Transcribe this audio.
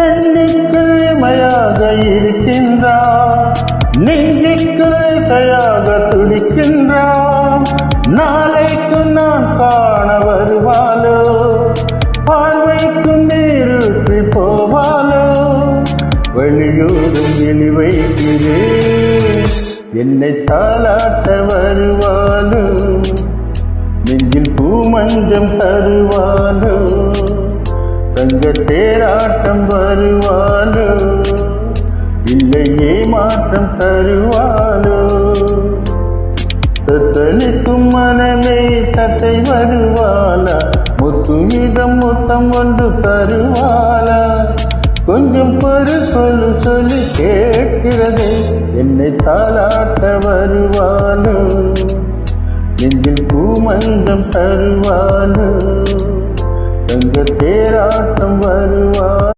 கண்ணுக்குள் இமையாக இருக்கின்றான், நெஞ்சுக்குள் இசையாக துடிக்கின்றான். நாளைக்கு நான் காண வருவாளோ, பார்வைக்கு நீரூற்றி போவாளோ. வழியோடும் எலி வைக்கிறேன், என்னை தாளாட்ட வருவாளோ. நெஞ்சில் பூமஞ்சம் தருவாளோ, தங்க தேராட்டம் வருவாளோ. இல்லையே மாற்றம் தருவாளோ. தத்தளிக்கும் மனமே தத்தை வருவாளா, முத்துமிடம் முத்தம் ஒன்று தருவாளா. கொஞ்சம் பொறு சொல்லி கேட்கிறது, என்னை தாளாட்ட வருவாளோ. நெஞ்சில் பூமஞ்சம் தருவாளோ, தங்க தேராட்டம் வருவாளோ.